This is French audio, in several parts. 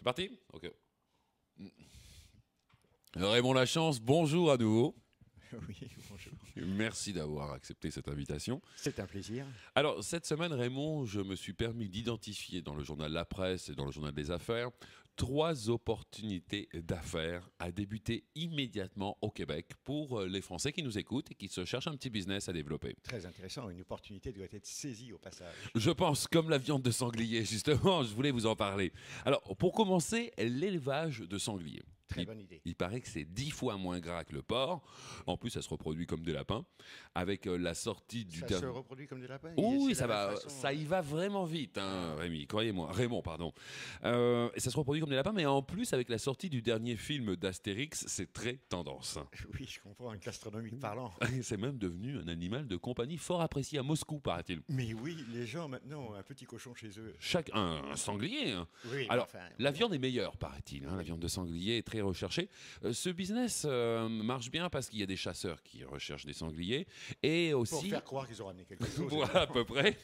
Parti? Ok. Raymond Lachance, bonjour à nouveau. Oui, bonjour. Merci d'avoir accepté cette invitation. C'est un plaisir. Alors, cette semaine, Raymond, je me suis permis d'identifier dans le journal La Presse et dans le journal des Affaires 3 opportunités d'affaires à débuter immédiatement au Québec pour les Français qui nous écoutent et qui se cherchent un petit business à développer. Très intéressant. Une opportunité doit être saisie au passage. Je pense, comme la viande de sanglier, justement, je voulais vous en parler. Alors, pour commencer, l'élevage de sangliers. Très bonne idée. Il paraît que c'est 10 fois moins gras que le porc. En plus, ça se reproduit comme des lapins. Avec la sortie du... Ça se reproduit comme des lapins? Oui, ça va, ça y va vraiment vite, hein, Rémi, croyez-moi. Raymond, pardon. Et ça se reproduit comme des lapins, mais en plus, avec la sortie du dernier film d'Astérix, c'est très tendance. Oui, je comprends, une gastronomique parlant. C'est même devenu un animal de compagnie fort apprécié à Moscou, paraît-il. Mais oui, les gens maintenant ont un petit cochon chez eux. Un sanglier. Hein. Oui, alors, enfin, la viande est meilleure, paraît-il. Hein, la viande de sanglier est très recherchée. Ce business marche bien parce qu'il y a des chasseurs qui recherchent des sangliers. Et aussi... pour faire croire qu'ils ont ramené quelque chose. Voilà, à peu près.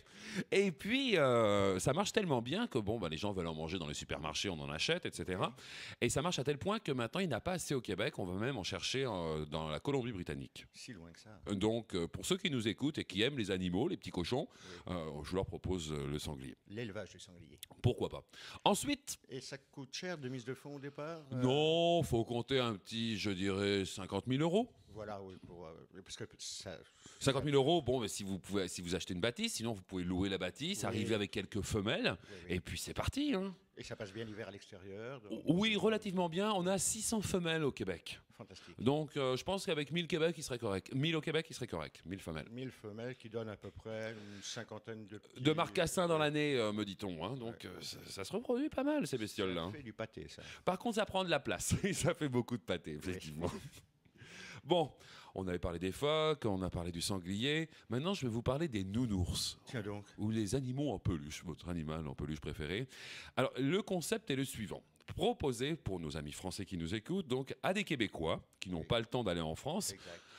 Et puis, ça marche tellement bien que bon, les gens veulent en manger dans les supermarchés, on en achète, etc. Et ça marche à tel point que maintenant, il n'y en a pas assez au Québec. On va même en chercher dans la Colombie-Britannique. Si loin que ça. Donc, pour ceux qui nous écoutent et qui aiment les animaux, les petits cochons, je leur propose le sanglier. L'élevage du sanglier. Pourquoi pas. Ensuite... Et ça coûte cher de mise de fonds au départ? Non, faut compter un petit, je dirais, 50 000 euros. Voilà, oui, parce que ça... 50 000 euros, bon, mais si vous achetez une bâtisse, sinon vous pouvez louer la bâtisse, arriver avec quelques femelles, et puis c'est parti. Hein. Et ça passe bien l'hiver à l'extérieur? Oui, relativement bien. On a 600 femelles au Québec. Fantastique. Donc, je pense qu'avec 1000 Québec, il serait correct. 1000 au Québec, il serait correct. 1000 femelles. 1000 femelles qui donnent à peu près une cinquantaine de petits... De marcassins dans l'année, me dit-on. Hein. Donc, ça se reproduit pas mal, ces bestioles-là. Ça fait du pâté, ça. Par contre, ça prend de la place. Et ça fait beaucoup de pâté, effectivement. Bon, on avait parlé des phoques, on a parlé du sanglier. Maintenant, je vais vous parler des nounours. Tiens donc. Ou les animaux en peluche, votre animal en peluche préféré. Alors, le concept est le suivant. Proposé pour nos amis français qui nous écoutent, donc à des Québécois qui n'ont pas le temps d'aller en France,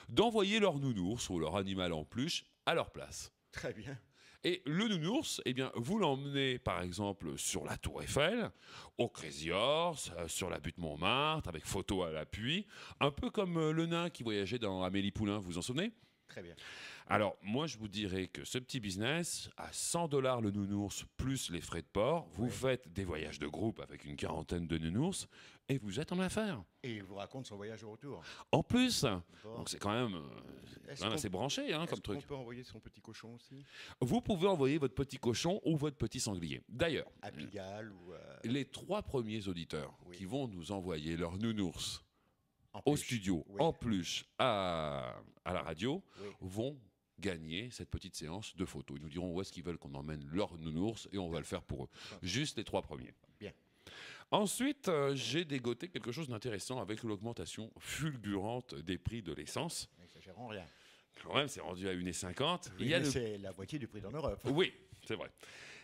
d'envoyer leur nounours ou leur animal en peluche à leur place. Très bien. Et le nounours, eh bien, vous l'emmenez par exemple sur la Tour Eiffel, au Crazy Horse, sur la butte Montmartre, avec photo à l'appui, un peu comme le nain qui voyageait dans Amélie Poulain, vous vous en souvenez ? Très bien. Alors, moi, je vous dirais que ce petit business, à 100 $ le nounours, plus les frais de port, vous faites des voyages de groupe avec une quarantaine de nounours, et vous êtes en affaires. Et il vous raconte son voyage au retour. En plus, donc c'est quand même assez branché comme truc. On peut envoyer son petit cochon aussi? Vous pouvez envoyer votre petit cochon ou votre petit sanglier. D'ailleurs, à Pigalle ou... les 3 premiers auditeurs qui vont nous envoyer leur nounours au studio, en plus à la radio, vont gagner cette petite séance de photos. Ils nous diront où est-ce qu'ils veulent qu'on emmène leur nounours et on va le faire pour eux. Juste les 3 premiers. Bien. Ensuite, j'ai dégoté quelque chose d'intéressant avec l'augmentation fulgurante des prix de l'essence. N'exagérons rien. Quand même, c'est rendu à 1,50 €. Oui, c'est la moitié du prix en Europe. Oui, c'est vrai.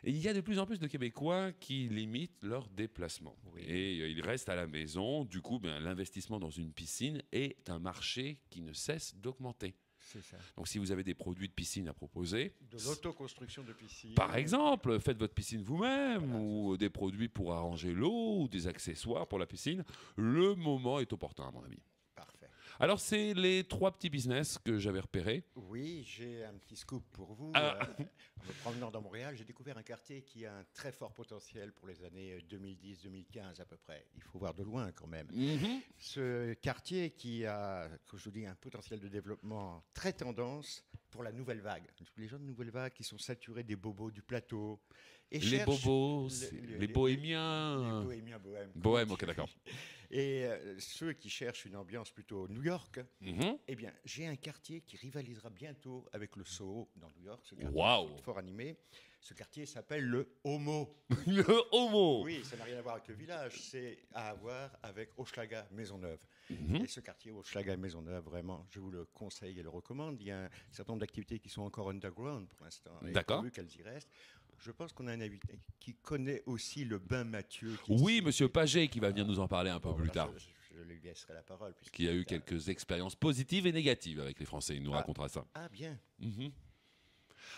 Et il y a de plus en plus de Québécois qui limitent leurs déplacements. Et ils restent à la maison. Du coup, l'investissement dans une piscine est un marché qui ne cesse d'augmenter. C'est ça. Donc, si vous avez des produits de piscine à proposer... De l'autoconstruction de piscine. Par exemple, faites votre piscine vous-même, ou des produits pour arranger l'eau, ou des accessoires pour la piscine. Le moment est opportun, à mon avis. Parfait. Alors, c'est les 3 petits business que j'avais repérés. Oui, j'ai un petit scoop pour vous. En me promenant dans Montréal, j'ai découvert un quartier qui a un très fort potentiel pour les années 2010-2015 à peu près. Il faut voir de loin quand même. Ce quartier qui a, comme je vous dis, un potentiel de développement très tendance pour la nouvelle vague. Les gens de nouvelle vague qui sont saturés des bobos du plateau. Et les bobos, les bohémiens. Les bohémiens bohèmes. Bohème, ok, d'accord. Et ceux qui cherchent une ambiance plutôt New York, eh bien, j'ai un quartier qui rivalisera bientôt avec le Soho dans New York. Ce quartier fort animé. Ce quartier s'appelle le Homo. Le Homo. Oui, ça n'a rien à voir avec le village, c'est à voir avec Hochelaga Maisonneuve. Et ce quartier Hochelaga Maisonneuve, vraiment, je vous le conseille et le recommande. Il y a un certain nombre d'activités qui sont encore underground pour l'instant. D'accord. Vu qu'elles y restent. Je pense qu'on a un invité qui connaît aussi le bain Mathieu. Oui, monsieur Paget qui va venir nous en parler un peu plus tard. Je lui laisserai la parole. Qui a eu quelques expériences positives et négatives avec les Français. Il nous racontera ça. Ah, bien.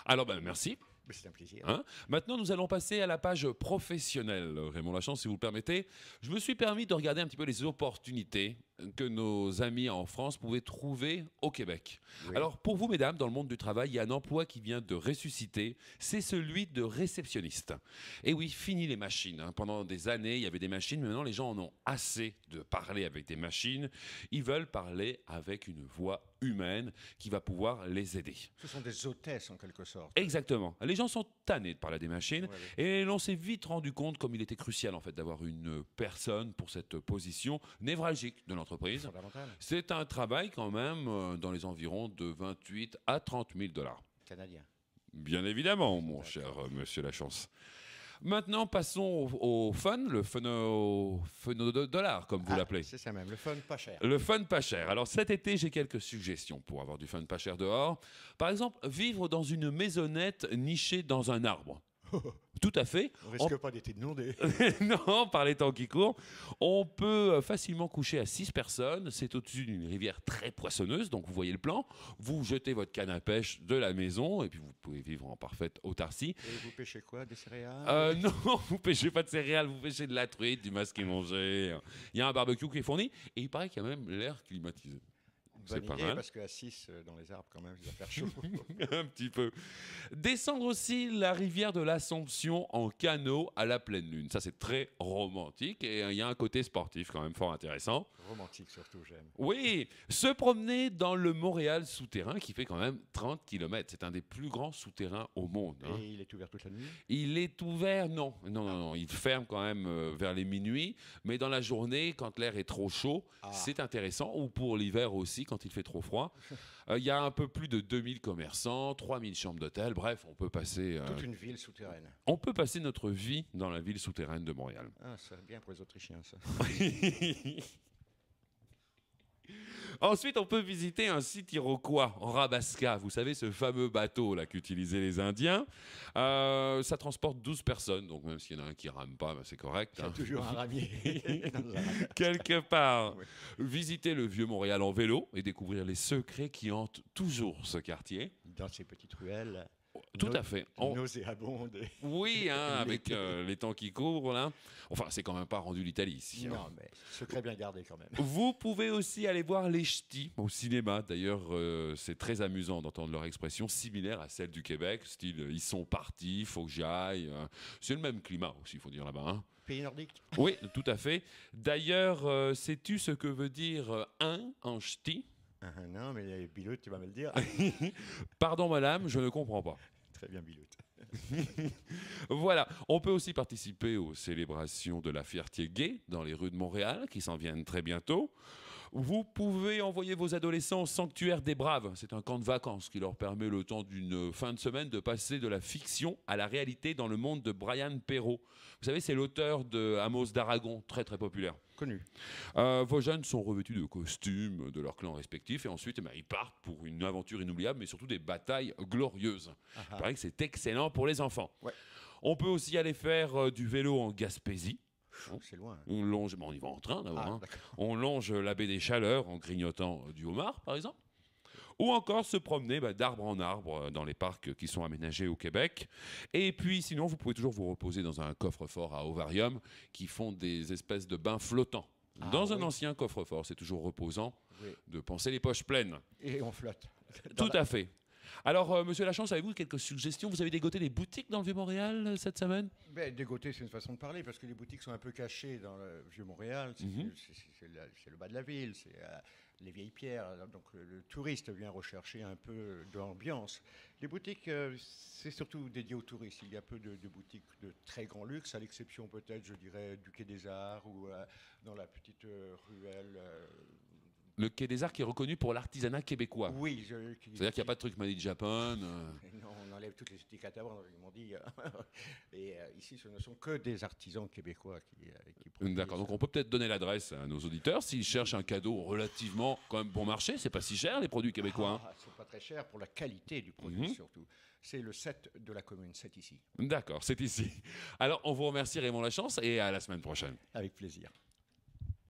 Alors, merci. C'est un plaisir. Hein? Maintenant, nous allons passer à la page professionnelle. Raymond Lachance, si vous le permettez. Je me suis permis de regarder un petit peu les opportunités que nos amis en France pouvaient trouver au Québec. Oui. Alors, pour vous, mesdames, dans le monde du travail, il y a un emploi qui vient de ressusciter. C'est celui de réceptionniste. Et oui, fini les machines. Hein. Pendant des années, il y avait des machines, mais maintenant, les gens en ont assez de parler avec des machines. Ils veulent parler avec une voix humaine qui va pouvoir les aider. Ce sont des hôtesses, en quelque sorte. Exactement. Les gens sont tannés de parler des machines. Ouais, Et l'on s'est vite rendu compte comme il était crucial en fait d'avoir une personne pour cette position névralgique de l'entreprise. Fondamental. C'est un travail quand même dans les environs de 28 à 30 000 dollars. Canadien. Bien évidemment, mon cher monsieur Lachance. Maintenant, passons au fun, le fun au dollar, comme vous l'appelez. C'est ça même, le fun pas cher. Le fun pas cher. Alors cet été, j'ai quelques suggestions pour avoir du fun pas cher dehors. Par exemple, vivre dans une maisonnette nichée dans un arbre. Tout à fait. On risque pas d'être inondé. Non, par les temps qui courent. On peut facilement coucher à 6 personnes. C'est au-dessus d'une rivière très poissonneuse, donc vous voyez le plan. Vous jetez votre canne à pêche de la maison et puis vous pouvez vivre en parfaite autarcie. Et vous pêchez quoi? Des céréales? Non, vous pêchez pas de céréales, vous pêchez de la truite, du masqué mangé. Il y a un barbecue qui est fourni et il paraît qu'il y a même l'air climatisé. Bonne pas idée, mal. parce qu'à 6 dans les arbres, quand même, il va faire chaud. Un petit peu. Descendre aussi la rivière de l'Assomption en canot à la pleine lune. Ça, c'est très romantique et il y a un côté sportif quand même fort intéressant. Romantique surtout, j'aime. Oui, se promener dans le Montréal souterrain qui fait quand même 30 km. C'est un des plus grands souterrains au monde. Hein. Et il est ouvert toute la nuit? Il est ouvert, non. Il ferme quand même vers les minuit. Mais dans la journée, quand l'air est trop chaud, c'est intéressant. Ou pour l'hiver aussi, quand il fait trop froid. Il y a un peu plus de 2000 commerçants, 3000 chambres d'hôtel. Bref, on peut passer... Toute une ville souterraine. On peut passer notre vie dans la ville souterraine de Montréal. Ah, c'est bien pour les Autrichiens, ça. Ensuite, on peut visiter un site iroquois, Rabasca. Vous savez, ce fameux bateau là qu'utilisaient les Indiens. Ça transporte 12 personnes, donc même s'il y en a un qui rame pas, ben c'est correct. Il y a toujours un ramier. Quelque part. Oui. Visiter le vieux Montréal en vélo et découvrir les secrets qui hantent toujours ce quartier. Dans ces petites ruelles. Tout à fait. Nauséabondes. Oui, hein, avec les temps qui courent là. Enfin, c'est quand même pas rendu l'Italie ici. Hein. Non, mais secret bien gardé quand même. Vous pouvez aussi aller voir les ch'tis au cinéma. D'ailleurs, c'est très amusant d'entendre leur expression similaire à celle du Québec. Style, ils sont partis, faut que j'y aille. C'est le même climat aussi, il faut dire là-bas. Hein. Pays nordique? Oui, tout à fait. D'ailleurs, sais-tu ce que veut dire un en ch'ti? Non, mais Bilout, tu vas me le dire. Pardon, madame, je ne comprends pas. Très bien, Bilout. Voilà, on peut aussi participer aux célébrations de la fierté gay dans les rues de Montréal qui s'en viennent très bientôt. Vous pouvez envoyer vos adolescents au Sanctuaire des Braves. C'est un camp de vacances qui leur permet le temps d'une fin de semaine de passer de la fiction à la réalité dans le monde de Brian Perrault. Vous savez, c'est l'auteur de Amos d'Aragon, très très populaire. Connu. Vos jeunes sont revêtus de costumes de leurs clans respectifs et ensuite ils partent pour une aventure inoubliable mais surtout des batailles glorieuses. Il paraît que c'est excellent pour les enfants. Ouais. On peut aussi aller faire du vélo en Gaspésie. C'est loin. On longe, on y va en train d'abord. Hein. D'accord. On longe la baie des Chaleurs en grignotant du homard, par exemple. Ou encore se promener d'arbre en arbre dans les parcs qui sont aménagés au Québec. Et puis sinon, vous pouvez toujours vous reposer dans un coffre-fort à Ovarium qui font des espèces de bains flottants. Dans un ancien coffre-fort, c'est toujours reposant de penser les poches pleines. Et on flotte. Tout à fait. Alors, monsieur Lachance, avez-vous quelques suggestions? Vous avez dégoté des boutiques dans le Vieux-Montréal cette semaine? Dégoter, c'est une façon de parler, parce que les boutiques sont un peu cachées dans le Vieux-Montréal. C'est le bas de la ville, c'est les vieilles pierres. Donc le touriste vient rechercher un peu d'ambiance. Les boutiques, c'est surtout dédié aux touristes. Il y a peu de boutiques de très grand luxe, à l'exception peut-être, je dirais, du Quai des Arts ou dans la petite ruelle... Le Quai des Arts qui est reconnu pour l'artisanat québécois. Oui. C'est-à-dire qu'il n'y a pas de truc made in Japan. Non, on enlève toutes les étiquettes avant, ils m'ont dit. Et ici, ce ne sont que des artisans québécois qui produisent. D'accord, donc on peut peut-être donner l'adresse à nos auditeurs s'ils cherchent un cadeau relativement quand même bon marché. C'est pas si cher les produits québécois. Hein. C'est pas très cher pour la qualité du produit surtout. C'est le 7 de la commune, c'est ici. D'accord, c'est ici. Alors on vous remercie Raymond Lachance et à la semaine prochaine. Avec plaisir.